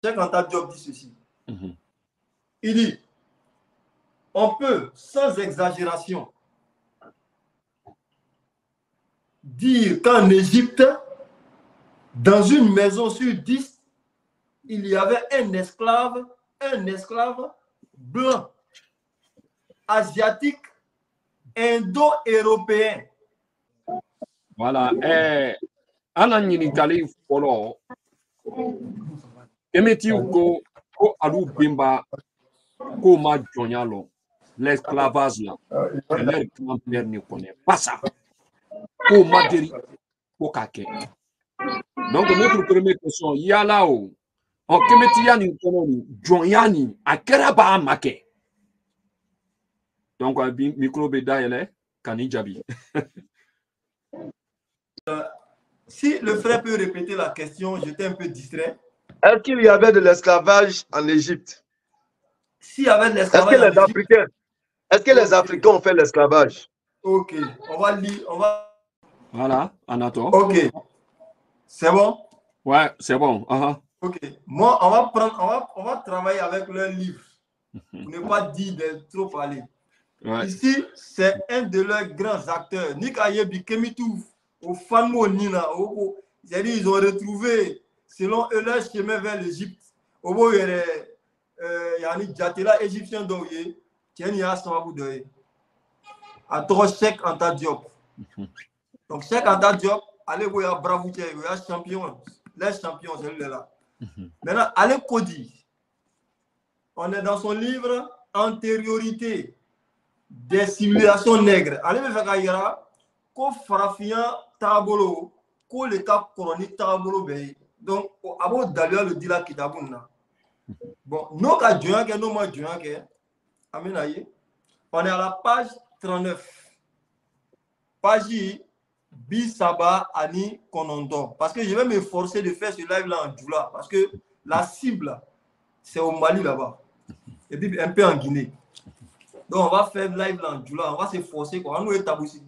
Cheikh Anta Diop dit ceci. Il dit, on peut, sans exagération, dire qu'en Égypte, dans une maison sur 10, il y avait un esclave blanc, asiatique, indo-européen. Voilà. Ana ɲininkali fɔlɔ Emetiw ko alu bimba ko ma jɔnya lɔ l'esclavage là que leur grand-père ne connaît pas ça ko ma deri ko k'a kɛ. Donc notre première question yala o Kemetiya nin kɔnɔ nin jɔnya nin a kɛra b'a ma kɛ. Donc micro bɛ dayɛlɛ ka ni jaabi. Si le frère peut répéter la question, j'étais un peu distrait. Est-ce qu'il y avait de l'esclavage en Égypte? S'il y avait de l'esclavage en Égypte, est-ce que les Africains ont fait l'esclavage? Ok, on va lire, on va... Voilà, Anato. Ok, c'est bon? Ouais, c'est bon. Ok, moi, on va travailler avec leur livre pour ne pas dire de trop parler. Ouais. Ici, c'est un de leurs grands acteurs, Nikayebi Kemitouf, au Fanmo Nina, c'est-à-dire ils ont retrouvé, selon eux, leur chemin vers l'Égypte. Au bout, il y a un Djatela égyptien d'Oye, qui est un Samabou d'Oye. À trop Cheikh Anta Diop. Donc, Cheikh Anta Diop, allez, vous avez bravo, vous avez champion, les champions, c'est là. Maintenant, allez, Kodi. On est dans son livre Antériorité des civilisations nègres. Allez me faire ailleurs, ko farafien tabolo, ko le cas chronique tabolo be. Donc abo dalio le dila kitabuna. Bon, nous ka joyan ke nous ma joyan ke. Aminaye. On est à la page 39. Page Bisaba Ani Konondo. Parce que je vais m'efforcer de faire ce live là en Djoula. Parce que la cible, c'est au Mali là-bas. Et puis un peu en Guinée. Donc, on va faire live là en Djoula, on va s'efforcer. On va tabou si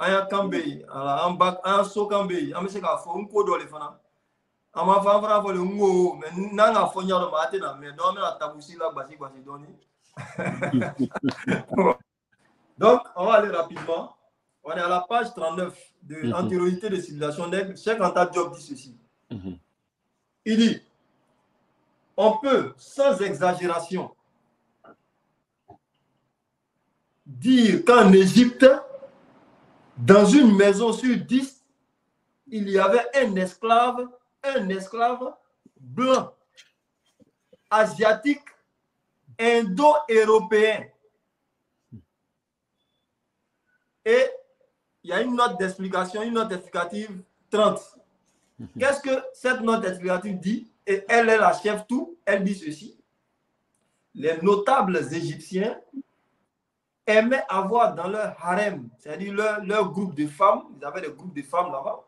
on a Kambé, on a Sokambé, on a fait un code dans les fans. On va faire le mot, mais nous avons fait un matin, mais nous avons tabou si là, basi donné. Donc, on va aller rapidement. On est à la page 39 de Antériorité des civilisations nègres. Cheikh Anta Diop dit ceci. Il dit, on peut, sans exagération, dire qu'en Égypte, dans une maison sur 10, il y avait un esclave blanc, asiatique, indo-européen. Et il y a une note d'explication, une note explicative 30. Qu'est-ce que cette note explicative dit? Et elle est la chef tout. Elle dit ceci. Les notables égyptiens aimaient avoir dans leur harem, c'est-à-dire leur groupe de femmes, ils avaient des groupes de femmes là-bas,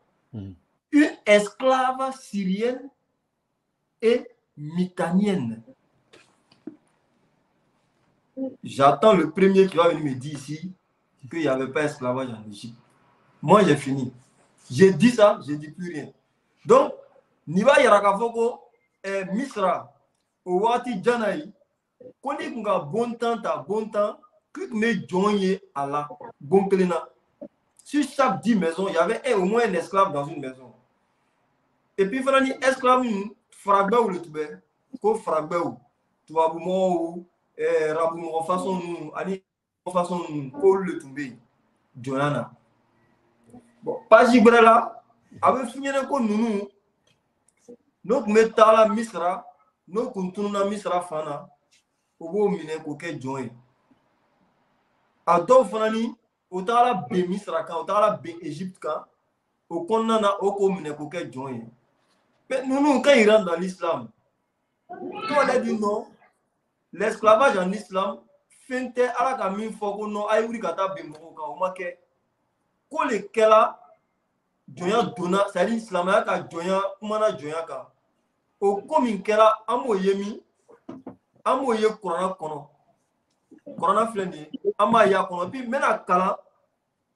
une esclave syrienne et mitanienne. J'attends le premier qui va venir me dire ici qu'il n'y avait pas d'esclavage en Égypte. Moi, j'ai fini. J'ai dit ça, je ne dis plus rien. Donc, Niba Yarakafoko et Misra, Owati Janaï, qu'on dit qu'on a bon temps, que me joigné à la bon plena. Sur chaque 10 maisons, il y avait au moins un esclave dans une maison. Et puis, il fallait un esclave, frabé ou le toubé, ko frabé ou, tuaboumo ou, raboumo façon, ani façon, ko le toubé, Joanna. Bon, pas là, avec fini ko nous, nous mettons la misra, nous continuons misra fana, au beau mine ko ke join. A dɔw fana ni o taara ben Misra kan o taara ben Égypte kan o kɔnɔna na o k'o minɛ k'o kɛ jɔn ye. Mais nous quand ils rentrent dans l'islam, quand on a dit non, l'esclavage en islam fɛn tɛ Ala ka min fɔ ko non a ye wuli ka taa ben mɔgɔw kan o ma kɛ. Ko le kɛla jɔnya donna, c'est-à-dire silamɛya ka jɔnya kumana jɔnya kan. O ko min kɛra an m'o ye min? An m'o ye Kuranɛ kɔnɔ. Corona flendi, ama ya kono puis mena kala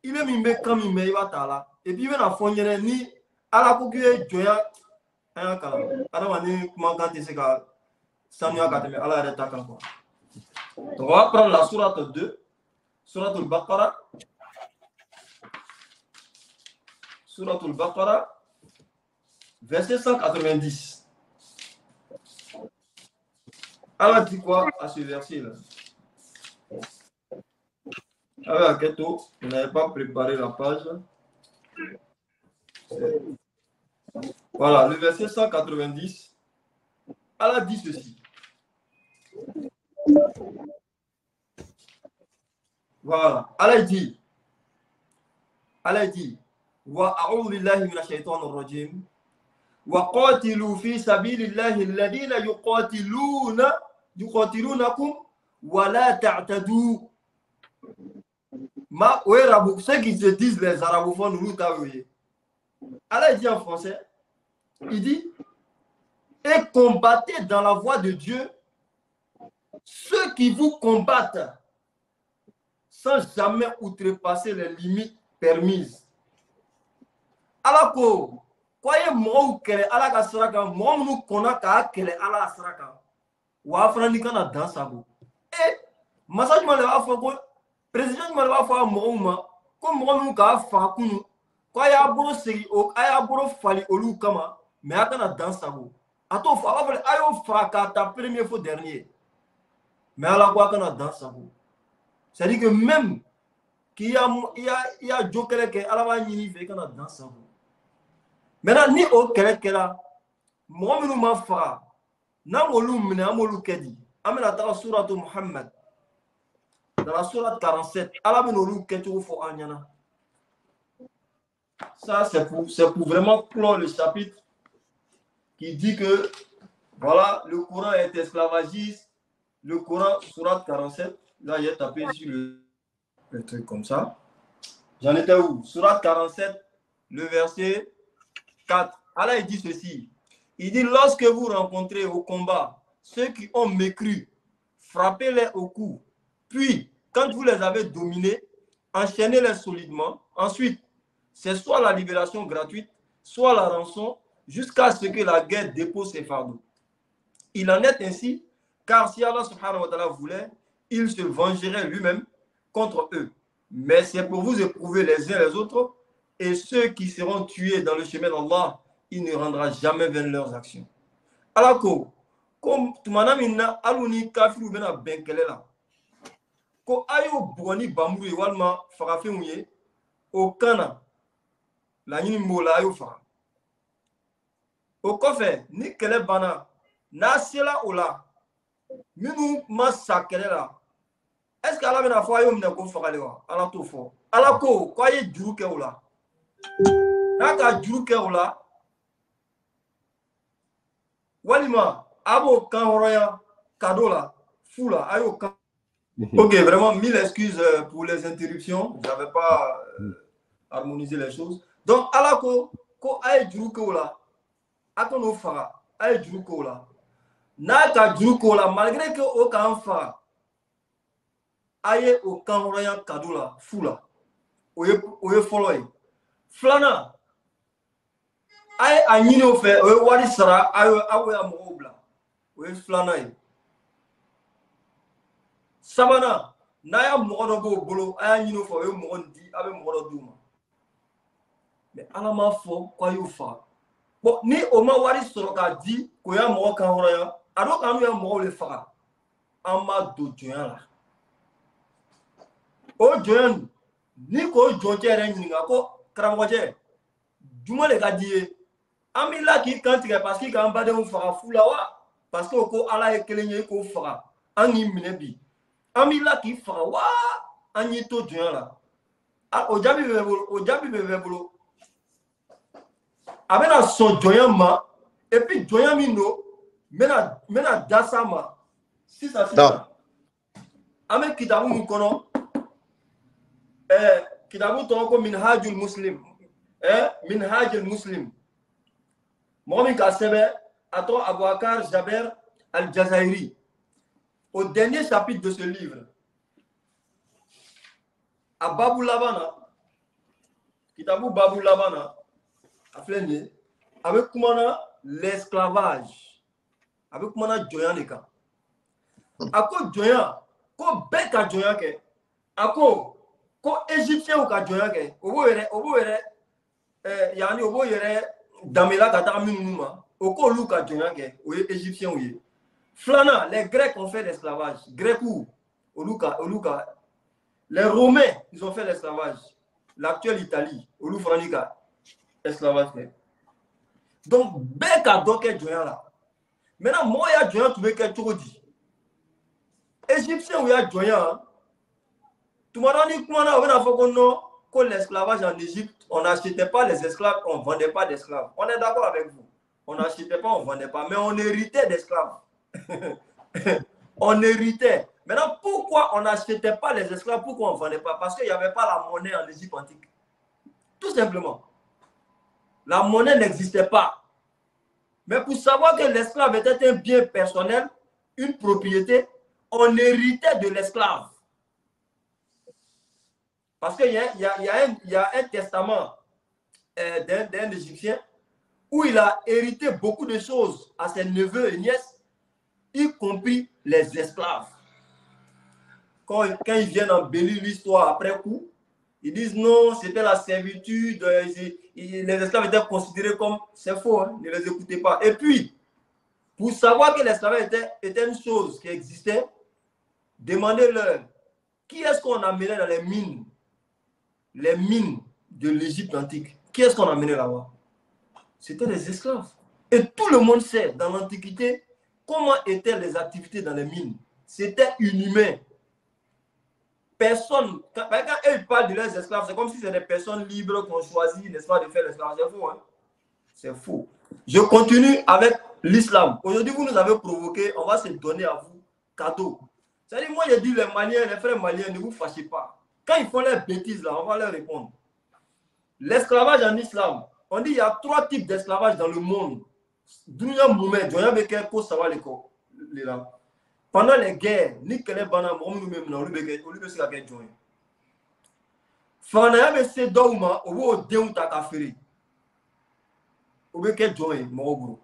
ibe min be kan min me iba tala et puis mena fonyene ni ala ko ke joya un kalam. Alors, on est comment quand c'est que Samuel a été Allah est attaquant quoi. Donc, on va prendre la sourate 2, sourate al-Baqarah. Sourate al-Baqarah, verset 190. Allah dit quoi à ce verset-là? Alors, Keto, vous n'avez pas préparé la page. Voilà, le verset 190. Allah dit ceci. Voilà, Allah dit, wa a'udhu billahi minash shaitanir rajim. Wa qatilu fi sabilillahi alladhina yuqatilunakum wa la ta'tadu. Ceux qui se disent les arabophones, nous t'avouez. Allah dit en français, il dit, et combattez dans la voie de Dieu ceux qui vous combattent sans jamais outrepasser les limites permises. Alors que, croyez moi que Allah ka saraka, moi nous connaît que Allah saraka. Ou afrani kana dans sa bouche. Et massage ma le afro président ma le afro moi comme moi nous ka fa kunu. Quoi ya boro segi o aya boro fali olu kama mais atana dans sa bouche. Ato fa va ayo fa ka ta premier fois dernier. Mais Allah quoi kana dans sa bouche. C'est-à-dire que même qu'il y a joker que Allah va ni fait kana dans sa bouche. Maintenant, ni au Kélékéla, moi, je m'en fera. N'a molu mine amolu kedi. Amena dans la sourate Muhammad. Dans la sourate 47, Allah menolu ketu fo anyana. Ça, c'est pour vraiment clore le chapitre qui dit que, voilà, le Coran est esclavagiste. Le Coran, sourate 47, là, il a tapé sur le truc comme ça. J'en étais où? Sourate 47, le verset 4. Allah il dit ceci. Il dit, lorsque vous rencontrez au combat ceux qui ont mécru, frappez-les au cou. Puis, quand vous les avez dominés, enchaînez-les solidement. Ensuite, c'est soit la libération gratuite, soit la rançon, jusqu'à ce que la guerre dépose ses fardeaux. Il en est ainsi, car si Allah subhanahu wa ta'ala voulait, il se vengerait lui-même contre eux. Mais c'est pour vous éprouver les uns les autres, et ceux qui seront tués dans le chemin d'Allah, il ne rendra jamais vain leurs actions. Alors que, comme tu m'as dit, aluni kafiru bena benkelela. Ko ayo boni bamuru walma farafe mouye, au kana, la nini mola ayo fa. Au kofe, ni kele bana, na sela ola, minu masakele la. Est-ce qu'Allah bena fa ayo mne ko fakalewa? Allah to fo. Alors que, kwa ye juru ke ola. Naka juru ke ola. Walima, abo kanroya kadola, fula, ayo kan. Ok, vraiment, mille excuses pour les interruptions. Je n'avais pas harmonisé les choses. Donc, alako, ko aye juru ke ola, akono fara, aye juru ke ola. Naka juru ke ola, malgré que o kan fara, aye o kanroya kadola, fula, oye follow. Flana, aye anyine o fe, oye wari sara, awe amogo bla, oye flana ye. Sabana, naya mogo do bolo, aye anyine o fe, oye mogo di, abe mogo do duma. Mais ala ma fo, kwa yo fa. Bon, ni oma wari soro ka di, ko ya mogo kanroya, ado kanu ya mogo le fa, ama do joyan la. O joyan, ni ko jonje renjinga ko karamoje. Juma le ka die. Ami la ki kantige parce que kan bade on fara fula wa parce que ko ala e kelenye ko fara angi minebi. Ami la ki fara wa anyi to joyan la. A o jabi bebolo. Abena son joyan ma et puis joyan mi no mena dasa ma. Si ça. Ame kitabu mu kono kitabu to ko minhajul muslim. Minhajul muslim. Mohamed Kassebe, Ato Abouakar Jaber Al-Jazairi. Au dernier chapitre de ce livre, à Babou Labana, Kitabou Babou Labana, à Flenye, avec Koumana, l'esclavage. Avec moi, on a Joyan les cas. À quoi Joyan, quoi bec à Joyan, à quoi Égyptien ou à Joyan, au bout, yani, au bout, Damela Kata Minuma, au quoi Lou à Joyan, ou Égyptien ou Flana, les Grecs ont fait l'esclavage. Grecs ou Oluka. Les Romains, ils ont fait l'esclavage. L'actuelle Italie, Olu Franica, esclavage. Donc, bec à Doké Joyan là. Maintenant, moi, il y a Joyan, tu veux qu'elle te dit. Égyptien, où il y a Joyan, tout le monde dit que l'esclavage en Égypte, on n'achetait pas les esclaves, on ne vendait pas d'esclaves. On est d'accord avec vous. On n'achetait pas, on ne vendait pas, mais on héritait d'esclaves. On héritait. Maintenant, pourquoi on n'achetait pas les esclaves? Pourquoi on ne vendait pas? Parce qu'il n'y avait pas la monnaie en Égypte antique. Tout simplement. La monnaie n'existait pas. Mais pour savoir que l'esclave était un bien personnel, une propriété, on héritait de l'esclave. Parce qu'il y a un testament d'un Égyptien où il a hérité beaucoup de choses à ses neveux et nièces, y compris les esclaves. Quand ils viennent embellir l'histoire après coup, ils disent non, c'était la servitude, les esclaves étaient considérés comme, c'est faux, hein, ne les écoutez pas. Et puis, pour savoir que l'esclavage était une chose qui existait, demandez-leur, qui est-ce qu'on amenait dans les mines de l'Égypte antique? Qui est-ce qu'on amenait là-bas? C'était les esclaves. Et tout le monde sait, dans l'Antiquité, comment étaient les activités dans les mines. C'était inhumain. Personne, quand ils parlent de leurs esclaves, c'est comme si c'était des personnes libres qu'on choisit, n'est-ce pas, de faire l'esclavage. C'est faux, hein? C'est faux. Je continue avec l'islam. Aujourd'hui, vous nous avez provoqué, on va se donner à vous cadeau. C'est-à-dire, moi, je dis les Maliens, les frères maliens, ne vous fâchez pas. Quand ils font leurs bêtises, là, on va leur répondre. L'esclavage en islam, on dit qu'il y a 3 types d'esclavage dans le monde. Pendant les guerres, ni quel est banam, on nous même non, on lui se la guerre joint. Fana be se douma, o wo deun ta kafiri. O be ke joint, mo gros.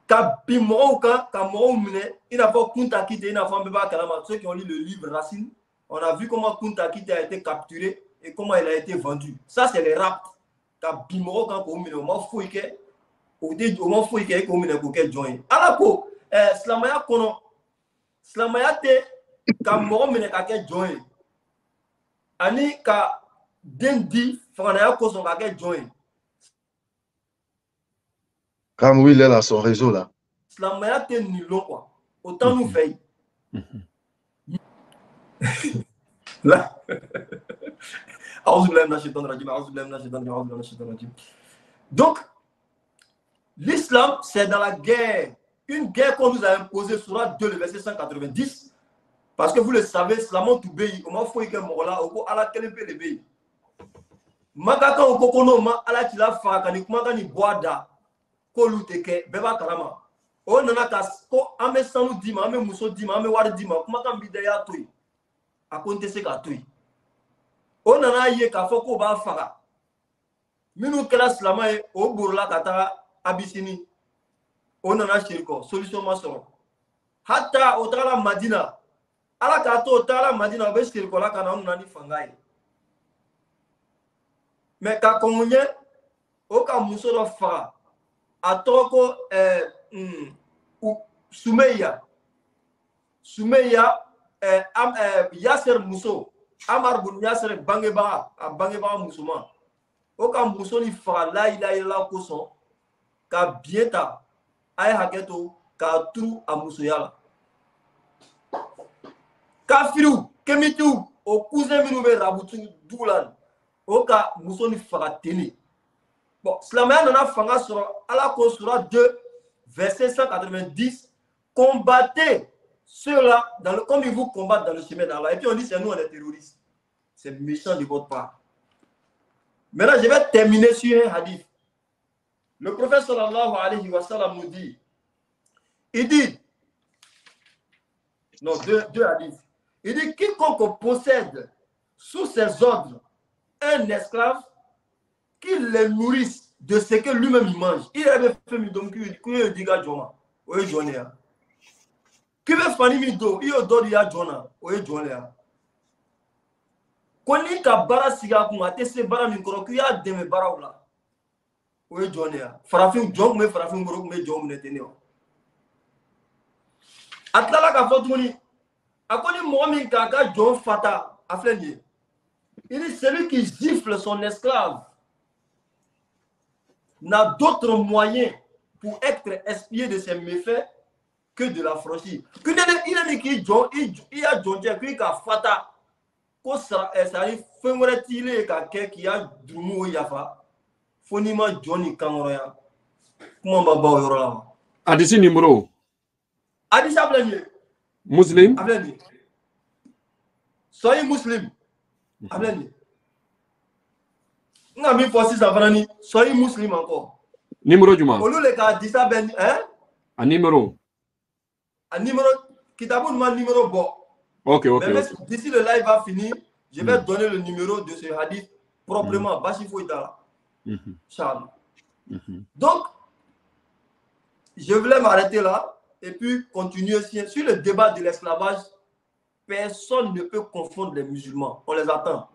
Ka bi mo ka mo mine, il n'a pas Kunta Kinte, il n'a pas Mbeba Kalama. Ceux qui ont lu le livre Racine, on a vu comment Kunta Kinte a été capturé et comment il a été vendu. Ça, c'est les rapts. Ka bi mo ka ko mine, o ma fouike, o ma fouike ko mine ko ke joint. Alako Slamaya kono Slamaya te ka mo mine ka ke joint. Ani ka dendi Fanaya ko son ka ke joint. Comme oui, il est dans son réseau là. Slamaya te nilon quoi. Autant nous fait. Là. Donc, l'islam, c'est dans la guerre. Une guerre qu'on nous a imposée sur la 2, le verset 190. Parce que vous le savez, l'islam tout pays. Comment faut que Mola, au à la kelempe le pays. Makaka au kokono ma ala tila fa kani kuma kani boada ko luteke beba karama. O nana kas ko ame sanu dima, ame muso dima, ame wari dima, kuma kan bidaya toy. A konte se ka toy. O nana ye ka foko ba fara. Minu kala slama e o burla kata Abisini. O nana shirko solution masoro. Hatta o tala Madina. Ala kato o tala Madina be shirko la kana nani fangai. Mais quand on est au cas muso do fa atoko Soumeya Yasser Muso Amar Bun Yasser Bangeba a Bangeba musulman au cas muso ni fa la ila ila koson ka bieta ay haketo ka tru a musoyala kafiru kemitu o cousin minu be rabutu dulan Oka Moussoni Faratini. Bon, Slamaya nana fanga sur ala ko sura 2 verset 190 combattez ceux-là comme ils vous combattent dans le chemin d'Allah. Et puis on dit c'est nous on est terroristes. C'est méchant de votre part. Maintenant je vais terminer sur un hadith. Le prophète sallallahu alayhi wa sallam nous dit, il dit, non deux hadiths. Il dit quiconque possède sous ses ordres un esclave, qu'il les nourrisse de ce que lui-même il mange. Il avait fait mi donc qu'il dit à Joma, oui Johnny. Qui veut faire mi do, il doit dire Jona, oui Johnny. Quand il a bara siga kuma, te se bara mi koro qu'il a deme bara oula, oui Johnny. Farafin Jom me farafin borok me Jom ne tenio. Atlala ka fotouni, akoni momi kaka Jom fata aflendi. Il est celui qui gifle son esclave. N'a d'autre moyen pour être expié de ses méfaits que de la franchir. Il a dit qu'il a jonté qu'il a fata ko ça arrive femoretile ka ke qui a drumu yafa fonima Johnny Kangoroya comment baba yorola Adisi numéro Adisa blanye muslim ablanye soyez muslim ablanye nga mi force ça vanani soyez muslim encore numéro juma olu le ka Adisa ben hein a numéro Kitabou ma numéro bon. Ok. D'ici le live va finir, je vais donner le numéro de ce hadith proprement. Donc, je voulais m'arrêter là et puis continuer sur le débat de l'esclavage. Personne ne peut confondre les musulmans. On les attend.